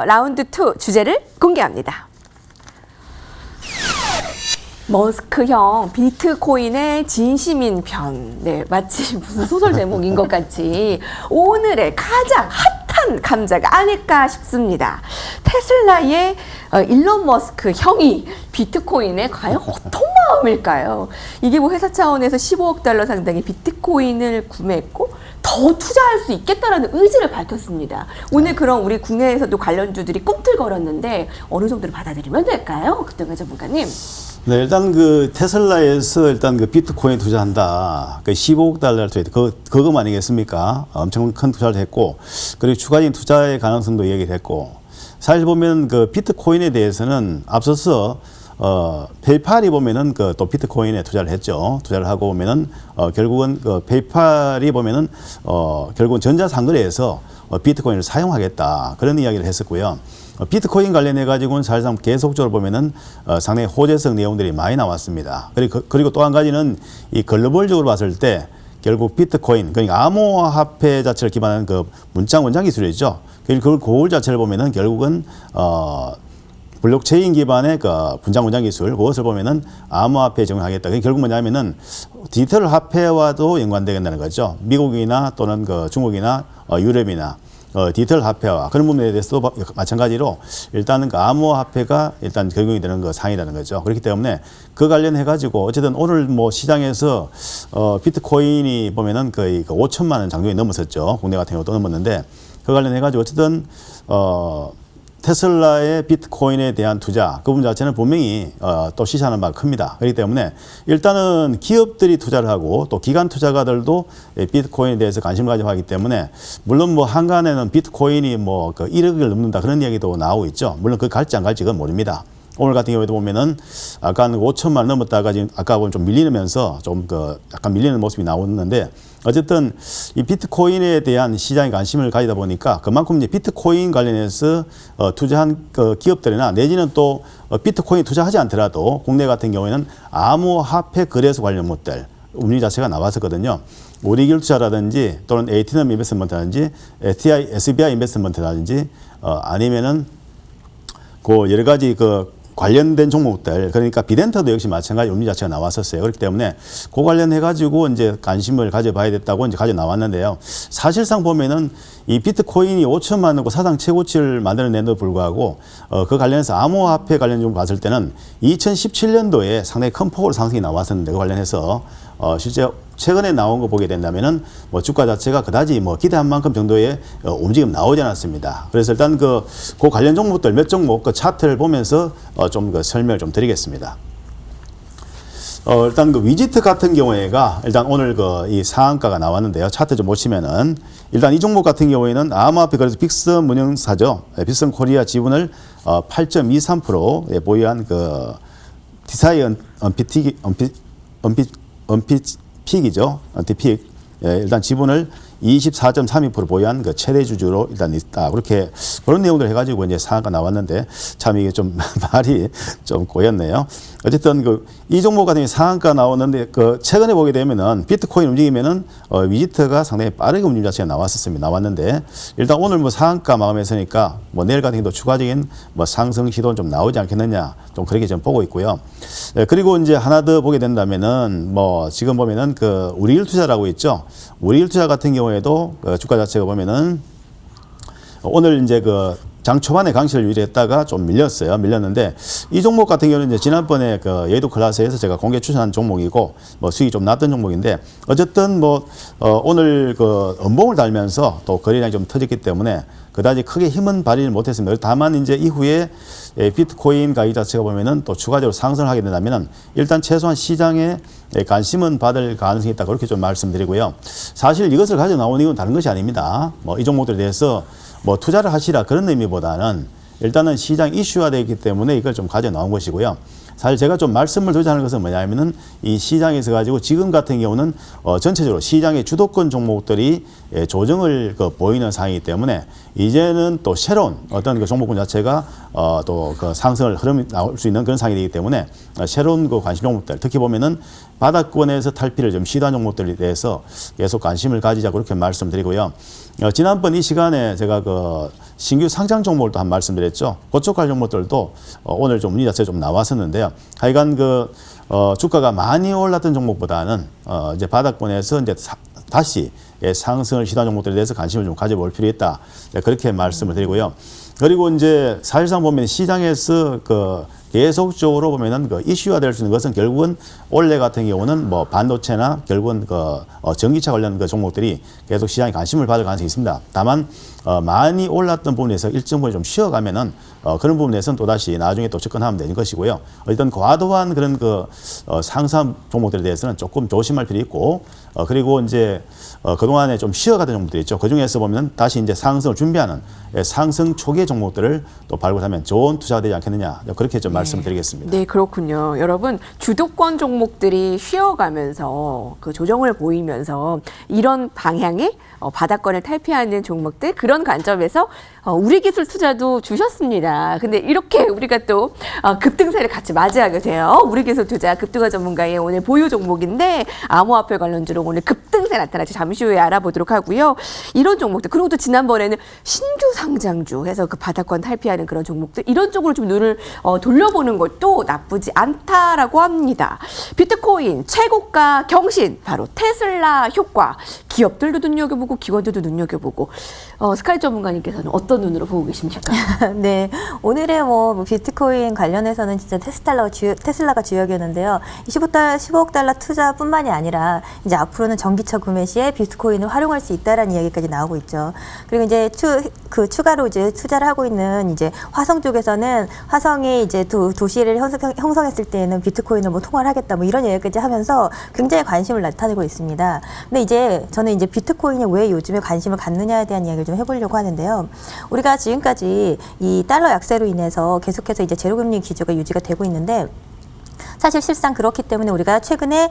라운드 2 주제를 공개합니다. 머스크형 비트코인의 진심인 편. 네, 마치 무슨 소설 제목인 것 같이 오늘의 가장 핫한 감자가 아닐까 싶습니다. 테슬라의 일론 머스크 형이 비트코인에 과연 어떤 마음일까요? 이게 뭐 회사 차원에서 15억 달러 상당의 비트코인을 구매했고 더 투자할 수 있겠다라는 의지를 밝혔습니다. 오늘 그럼 우리 국내에서도 관련주들이 꿈틀거렸는데 어느 정도로 받아들이면 될까요? 그동안 전문가님. 네, 일단 그 테슬라에서 일단 그 비트코인 투자한다. 그 15억 달러를 투자했다. 그거 아니겠습니까? 엄청 큰 투자를 했고, 그리고 추가적인 투자의 가능성도 얘기를 했고, 사실 보면 그 비트코인에 대해서는 앞서서 페이팔이 보면은 그 또 비트코인에 투자를 했죠. 투자를 하고 보면은 결국은 그 페이팔이 보면은 결국은 전자상거래에서 비트코인을 사용하겠다. 그런 이야기를 했었고요. 비트코인 관련해 가지고는 사실상 계속적으로 보면은 상당히 호재성 내용들이 많이 나왔습니다. 그리고 또 한 가지는 이 글로벌적으로 봤을 때 결국 비트코인, 그러니까 암호화폐 자체를 기반한 그 문장 원장 기술이죠. 그 고울 자체를 보면은 결국은 블록체인 기반의 그 분장 원장 기술, 그것을 보면은 암호화폐에 적용하겠다. 그게 결국 뭐냐면은 디지털 화폐와도 연관되겠다는 거죠. 미국이나 또는 그 중국이나 유럽이나 디지털 화폐와 그런 부분에 대해서도 마찬가지로 일단은 그 암호화폐가 일단 적용이 되는 그 상이라는 거죠. 그렇기 때문에 그 관련해 가지고 어쨌든 오늘 뭐 시장에서 비트코인이 보면은 거의 5천만 원 장중에 넘었었죠. 국내 같은 경우도 넘었는데 그 관련해 가지고 어쨌든 테슬라의 비트코인에 대한 투자, 그 부분 자체는 분명히 또 시사하는 바가 큽니다. 그렇기 때문에 일단은 기업들이 투자를 하고 또 기관 투자가들도 비트코인에 대해서 관심을 가지고 하기 때문에 물론 뭐 한간에는 비트코인이 뭐 그 1억을 넘는다 그런 이야기도 나오고 있죠. 물론 그 갈지 안 갈지 그건 모릅니다. 오늘 같은 경우에도 보면은 아까 5천만 원 넘었다가 지금 아까 보면 좀 밀리면서 좀 그 약간 밀리는 모습이 나오는데 어쨌든 이 비트코인에 대한 시장의 관심을 가지다 보니까 그만큼 이제 비트코인 관련해서 투자한 그 기업들이나 내지는 또 비트코인 투자하지 않더라도 국내 같은 경우에는 암호화폐 거래소 관련 모델 운영 자체가 나왔었거든요. 우리길 투자라든지 또는 에이티넘 인베스트먼트라든지 SBI 인베스트먼트라든지 아니면은 그 여러 가지 그 관련된 종목들, 그러니까 비덴터도 역시 마찬가지 운영 자체가 나왔었어요. 그렇기 때문에 그 관련해가지고 이제 관심을 가져봐야 됐다고 이제 가져 나왔는데요. 사실상 보면은 이 비트코인이 5천만 원고 사상 최고치를 만들어낸데도 불구하고 그 관련해서 암호화폐 관련 좀 봤을 때는 2017년도에 상당히 큰 폭으로 상승이 나왔었는데 그 관련해서 실제 최근에 나온 거 보게 된다면은 뭐 주가 자체가 그다지 뭐 기대한 만큼 정도의 움직임 나오지 않았습니다. 그래서 일단 그 관련 종목들 몇 종목 그 차트를 보면서 좀 그 설명을 좀 드리겠습니다. 일단 그 위지트 같은 경우에가 일단 오늘 그 이 상한가가 나왔는데요. 차트 좀 보시면은 일단 이 종목 같은 경우에는 암호화폐 거래소 빅선 운영사죠. 빅선 코리아 지분을 8.23% 보유한 그 디사이 언픽이죠. 언픽. 예, 일단 지분을 24.32% 보유한 그 최대 주주로 일단 있다. 그렇게 그런 내용들 해가지고 이제 상한가 나왔는데 참 이게 좀 말이 좀 꼬였네요. 어쨌든 이 종목 같은 경우 상한가 나오는데 그 최근에 보게 되면은 비트코인 움직이면은 위지트가 상당히 빠르게 움직임 자체가 나왔는데 일단 오늘 뭐 상한가 마감했으니까 뭐 내일 같은 경우도 추가적인 뭐 상승 시도는 좀 나오지 않겠느냐 좀 그렇게 좀 보고 있고요. 예, 그리고 이제 하나 더 보게 된다면은 뭐 지금 보면은 그 우리일 투자라고 있죠. 우리일 투자 같은 경우에도 그 주가 자체가 보면은 오늘 이제 그 장 초반에 강세를 유지했다가 좀 밀렸는데 이 종목 같은 경우는 이제 지난번에 그 여의도 클래스에서 제가 공개 추천한 종목이고 뭐 수익이 좀 났던 종목인데 어쨌든 뭐 오늘 그 음봉을 달면서 또 거래량이 좀 터졌기 때문에 그다지 크게 힘은 발휘를 못했습니다. 다만 이제 이후에 비트코인 가격 자체가 보면은 또 추가적으로 상승을 하게 된다면은 일단 최소한 시장에 관심은 받을 가능성이 있다 그렇게 좀 말씀드리고요. 사실 이것을 가져 나온 이유는 다른 것이 아닙니다. 뭐 이 종목들에 대해서 뭐 투자를 하시라 그런 의미보다는 일단은 시장 이슈화 되어 있기 때문에 이걸 좀 가져 나온 것이고요. 사실 제가 좀 말씀을 드리자 하는 것은 뭐냐면은 이 시장에서 가지고 지금 같은 경우는 전체적으로 시장의 주도권 종목들이 조정을 보이는 상황이기 때문에 이제는 또 새로운 어떤 그 종목군 자체가 또 그 상승을 흐름이 나올 수 있는 그런 상황이 되기 때문에 새로운 그 관심 종목들 특히 보면은 바닥권에서 탈피를 좀 시도한 종목들에 대해서 계속 관심을 가지자 그렇게 말씀드리고요. 지난번 이 시간에 제가 그 신규 상장 종목을 또 한 말씀드렸죠. 고촉할 종목들도 오늘 좀 문의 자체가 좀 나왔었는데요. 하여간 주가가 많이 올랐던 종목보다는 이제 바닥권에서 이제 다시 상승을 시도한 종목들에 대해서 관심을 좀 가져볼 필요 있다. 그렇게 말씀을 드리고요. 그리고 이제 사실상 보면 시장에서 계속적으로 보면은 이슈화 될 수 있는 것은 결국은 올해 같은 경우는 뭐 반도체나 결국은 전기차 관련 종목들이 계속 시장에 관심을 받을 가능성이 있습니다. 다만 많이 올랐던 부분에서 일정 부분 좀 쉬어가면은 그런 부분에서는 또다시 나중에 또 접근하면 되는 것이고요. 어떤 과도한 그런 상승 종목들에 대해서는 조금 조심할 필요 있고 그리고 이제 그동안에 좀 쉬어가던 종목들이 있죠. 그 중에서 보면 다시 이제 상승을 준비하는 상승 초기의 종목들을 또 발굴하면 좋은 투자가 되지 않겠느냐. 그렇게 좀 말씀드리겠습니다. 네, 그렇군요. 여러분, 주도권 종목들이 쉬어가면서 조정을 보이면서 이런 방향의 바닥권을 탈피하는 종목들 그런 관점에서 우리 기술 투자도 주셨습니다. 근데 이렇게 우리가 또 급등세를 같이 맞이하게 돼요. 우리 기술 투자 급등화 전문가의 오늘 보유 종목인데 암호화폐 관련주로 오늘 급등세 나타날지 잠시 후에 알아보도록 하고요. 이런 종목들 그리고 또 지난번에는 신규 상장주 해서 바닥권 탈피하는 그런 종목들 이런 쪽으로 좀 눈을 돌려보는 것도 나쁘지 않다라고 합니다. 비트코인 최고가 경신 바로 테슬라 효과 기업들도 눈여겨보고 기관들도 눈여겨보고 스카이 전문가님께서는 어떤 눈으로 보고 계십니까? 네, 오늘의 비트코인 관련해서는 진짜 테슬라가 주역이었는데요. 15억 달러 투자뿐만이 아니라 이제 앞으로는 전기차 구매 시에 비트코인을 활용할 수 있다라는 이야기까지 나오고 있죠. 그리고 이제 추가로 이제 투자를 하고 있는 이제 화성 쪽에서는 화성이 이제 도시를 형성했을 때에는 비트코인을 통화를 하겠다 이런 이야기까지 하면서 굉장히 관심을 나타내고 있습니다. 근데 이제 저는 이제 비트코인이 왜 요즘에 관심을 갖느냐에 대한 이야기를 좀 해보려고 하는데요. 우리가 지금까지 이 달러 약세로 인해서 계속해서 이제 제로금리 기조가 유지가 되고 있는데 사실 실상 그렇기 때문에 우리가 최근에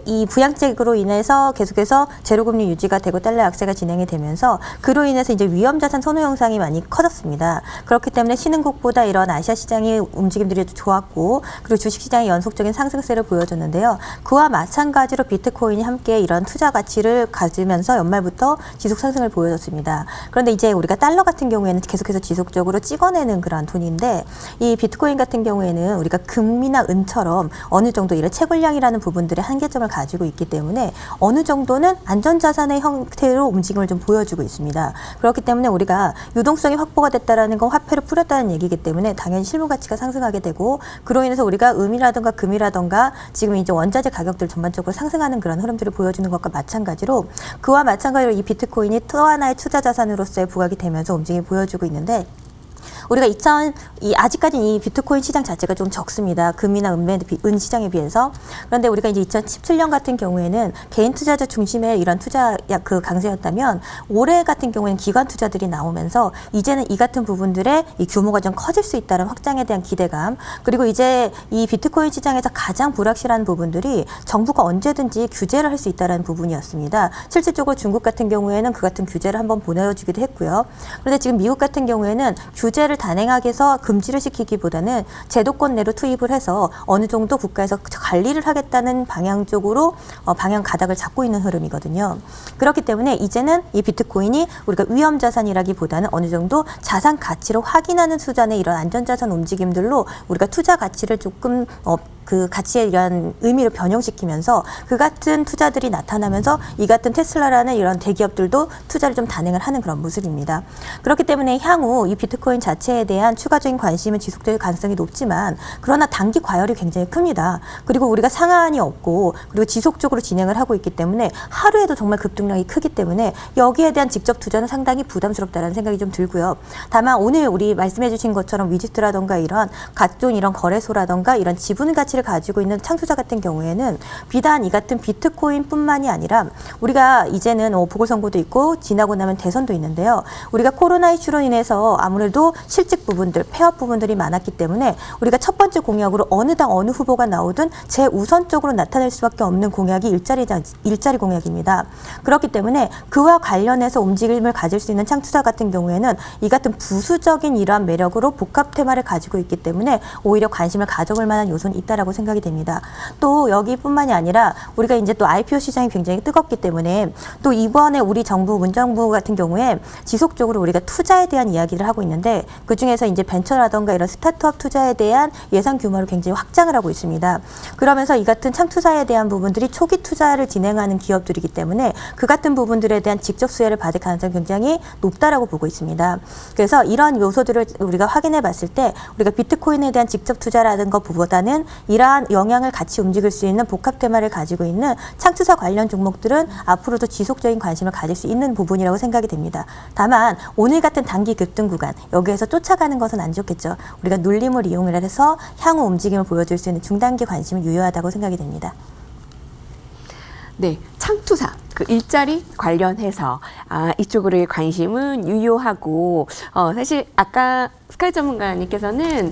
이 부양책으로 인해서 계속해서 제로금리 유지가 되고 달러 약세가 진행이 되면서 그로 인해서 이제 위험자산 선호 현상이 많이 커졌습니다. 그렇기 때문에 신흥국보다 이런 아시아 시장의 움직임들이 좋았고 그리고 주식시장이 연속적인 상승세를 보여줬는데요. 그와 마찬가지로 비트코인이 함께 이런 투자 가치를 가지면서 연말부터 지속 상승을 보여줬습니다. 그런데 이제 우리가 달러 같은 경우에는 계속해서 지속적으로 찍어내는 그런 돈인데 이 비트코인 같은 경우에는 우리가 금이나 은처럼 어느 정도 이런 채굴량이라는 부분들의 한계점을 가지고 있기 때문에 어느 정도는 안전자산의 형태로 움직임을 좀 보여주고 있습니다. 그렇기 때문에 우리가 유동성이 확보가 됐다라는 건 화폐를 풀었다는 얘기이기 때문에 당연히 실물 가치가 상승하게 되고 그로 인해서 우리가 음이라든가 금이라든가 지금 이제 원자재 가격들 전반적으로 상승하는 그런 흐름들을 보여주는 것과 마찬가지로 그와 마찬가지로 이 비트코인이 또 하나의 투자 자산으로서의 부각이 되면서 움직임을 보여주고 있는데 우리가 아직까지 이 비트코인 시장 자체가 좀 적습니다. 금이나 은 시장에 비해서. 그런데 우리가 이제 2017년 같은 경우에는 개인 투자자 중심의 이런 투자 강세였다면 올해 같은 경우에는 기관 투자들이 나오면서 이제는 이 같은 부분들의 이 규모가 좀 커질 수 있다는 확장에 대한 기대감 그리고 이제 이 비트코인 시장에서 가장 불확실한 부분들이 정부가 언제든지 규제를 할 수 있다는 부분이었습니다. 실질적으로 중국 같은 경우에는 그 같은 규제를 한번 보내주기도 했고요. 그런데 지금 미국 같은 경우에는 규제를 단행하게 해서 금지를 시키기보다는 제도권 내로 투입을 해서 어느 정도 국가에서 관리를 하겠다는 방향 쪽으로 방향 가닥을 잡고 있는 흐름이거든요. 그렇기 때문에 이제는 이 비트코인이 우리가 위험 자산이라기보다는 어느 정도 자산 가치로 확인하는 수준의 이런 안전자산 움직임들로 우리가 투자 가치를 조금 그 가치에 이런 의미를 변형시키면서 그 같은 투자들이 나타나면서 이 같은 테슬라라는 이런 대기업들도 투자를 좀 단행을 하는 그런 모습입니다. 그렇기 때문에 향후 이 비트코인 자체에 대한 추가적인 관심은 지속될 가능성이 높지만 그러나 단기 과열이 굉장히 큽니다. 그리고 우리가 상한이 없고 그리고 지속적으로 진행을 하고 있기 때문에 하루에도 정말 급등량이 크기 때문에 여기에 대한 직접 투자는 상당히 부담스럽다는 생각이 좀 들고요. 다만 오늘 우리 말씀해 주신 것처럼 위지트라던가 이런 각종 이런 거래소라던가 이런 지분 가치를 가지고 있는 창투자 같은 경우에는 비단 이 같은 비트코인뿐만이 아니라 우리가 이제는 보궐선거도 있고 지나고 나면 대선도 있는데요. 우리가 코로나 이슈로 인해서 아무래도 실직 부분들, 폐업 부분들이 많았기 때문에 우리가 첫 번째 공약으로 어느 당 어느 후보가 나오든 제우선적으로 나타낼 수밖에 없는 공약이 일자리 공약입니다. 그렇기 때문에 그와 관련해서 움직임을 가질 수 있는 창투자 같은 경우에는 이 같은 부수적인 이러한 매력으로 복합 테마를 가지고 있기 때문에 오히려 관심을 가져볼 만한 요소는 있다라고 유효하다고 생각이 됩니다. 또 여기뿐만이 아니라 우리가 이제 또 IPO 시장이 굉장히 뜨겁기 때문에 또 이번에 우리 정부 문정부 같은 경우에 지속적으로 우리가 투자에 대한 이야기를 하고 있는데 그중에서 이제 벤처라던가 이런 스타트업 투자에 대한 예산 규모를 굉장히 확장을 하고 있습니다. 그러면서 이 같은 창투자에 대한 부분들이 초기 투자를 진행하는 기업들이기 때문에 그 같은 부분들에 대한 직접 수혜를 받을 가능성이 굉장히 높다라고 보고 있습니다. 그래서 이런 요소들을 우리가 확인해 봤을 때 우리가 비트코인에 대한 직접 투자라는 것보다는 이러한 영향을 같이 움직일 수 있는 복합 테마를 가지고 있는 창투사 관련 종목들은 앞으로도 지속적인 관심을 가질 수 있는 부분이라고 생각이 됩니다. 다만 오늘 같은 단기 급등 구간 여기에서 쫓아가는 것은 안 좋겠죠. 우리가 눌림을 이용을 해서 향후 움직임을 보여줄 수 있는 중단기 관심은 유효하다고 생각이 됩니다. 네, 창투사 그 일자리 관련해서 이쪽으로의 관심은 유효하고 사실 아까 스카이 전문가님께서는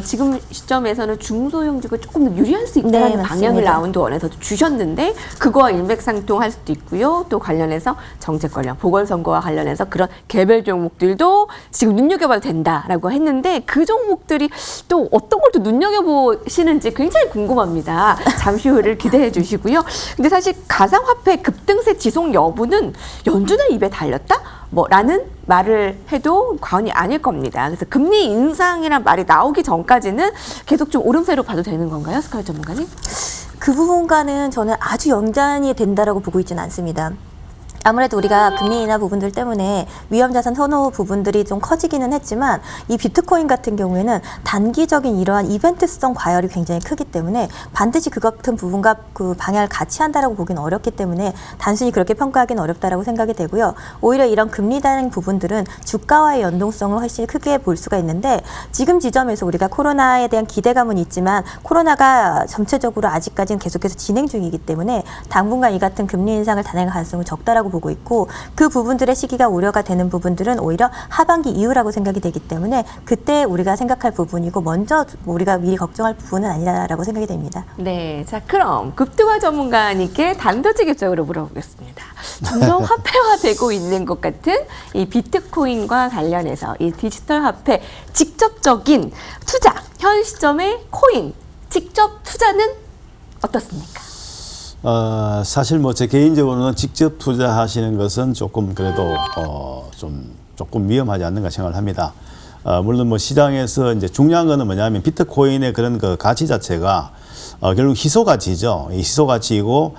지금 시점에서는 중소형주가 조금 더 유리할 수 있다는 네, 방향을 라운드 원에서도 주셨는데 그거와 일맥상통할 수도 있고요. 또 관련해서 정책 관련 보궐선거와 관련해서 그런 개별 종목들도 지금 눈여겨봐도 된다라고 했는데 그 종목들이 또 어떤 걸 또 눈여겨보시는지 굉장히 궁금합니다. 잠시 후를 기대해 주시고요. 근데 사실 가상화폐 급등세 지속 여부는 연준의 입에 달렸다? 라는 말을 해도 과언이 아닐 겁니다. 그래서 금리 인상이란 말이 나오기 전까지는 계속 좀 오름세로 봐도 되는 건가요? 스카이 전문가님? 그 부분과는 저는 아주 연관이 된다라고 보고 있지는 않습니다. 아무래도 우리가 금리 인하 부분들 때문에 위험자산 선호 부분들이 좀 커지기는 했지만 이 비트코인 같은 경우에는 단기적인 이러한 이벤트성 과열이 굉장히 크기 때문에 반드시 그 같은 부분과 그 방향을 같이 한다라고 보기는 어렵기 때문에 단순히 그렇게 평가하기는 어렵다라고 생각이 되고요. 오히려 이런 금리 단행 부분들은 주가와의 연동성을 훨씬 크게 볼 수가 있는데 지금 지점에서 우리가 코로나에 대한 기대감은 있지만 코로나가 전체적으로 아직까지는 계속해서 진행 중이기 때문에 당분간 이 같은 금리 인상을 단행할 가능성은 적다라고 보고 있고 그 부분들의 시기가 우려가 되는 부분들은 오히려 하반기 이후라고 생각이 되기 때문에 그때 우리가 생각할 부분이고 먼저 우리가 미리 걱정할 부분은 아니라고 생각이 됩니다. 네, 자 그럼 급등화 전문가님께 단도직입적으로 물어보겠습니다. 점점 화폐화되고 있는 것 같은 이 비트코인과 관련해서 이 디지털 화폐 직접적인 투자, 현 시점의 코인 직접 투자는 어떻습니까? 사실 뭐 제 개인적으로는 직접 투자하시는 것은 조금 그래도 조금 위험하지 않는가 생각을 합니다. 물론 뭐 시장에서 이제 중요한 거는 뭐냐면 비트코인의 그런 그 가치 자체가 결국 희소 가치죠. 이 희소 가치이고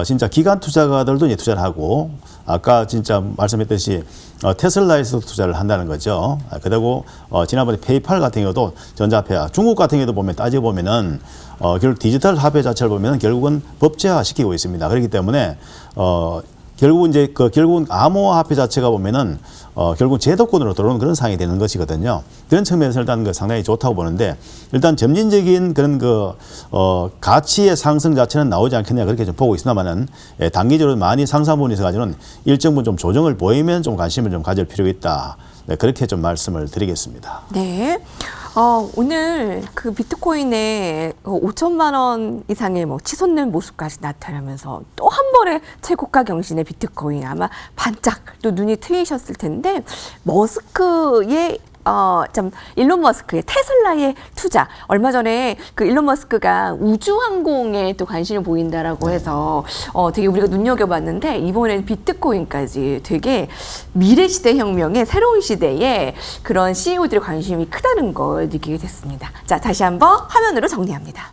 진짜 기관 투자가들도 이제 투자를 하고 아까 진짜 말씀했듯이 테슬라에서 투자를 한다는 거죠. 그리고 지난번에 페이팔 같은 경우도 전자화폐, 중국 같은 경우도 보면 따져 보면은 결국 디지털 화폐 자체를 보면은 결국은 법제화 시키고 있습니다. 그렇기 때문에 결국은 이제 결국은 암호화폐 자체가 보면은 결국 제도권으로 들어오는 그런 상황이 되는 것이거든요. 그런 측면에서 일단 상당히 좋다고 보는데 일단 점진적인 그런 가치의 상승 자체는 나오지 않겠냐 그렇게 좀 보고 있습니다만은 단기적으로 많이 상승 부분에 있어가지고는 일정 부분 좀 조정을 보이면 좀 관심을 좀 가질 필요가 있다. 네, 그렇게 좀 말씀을 드리겠습니다. 네. 오늘 그 비트코인에 5천만 원 이상의 뭐 치솟는 모습까지 나타나면서 또 한 번의 최고가 경신의 비트코인 아마 반짝 또 눈이 트이셨을 텐데 머스크의 참 일론 머스크의 테슬라의 투자 얼마 전에 그 일론 머스크가 우주항공에 또 관심을 보인다라고 해서 되게 우리가 눈여겨봤는데 이번에는 비트코인까지 되게 미래 시대 혁명의 새로운 시대에 그런 CEO들의 관심이 크다는 걸 느끼게 됐습니다. 자 다시 한번 화면으로 정리합니다.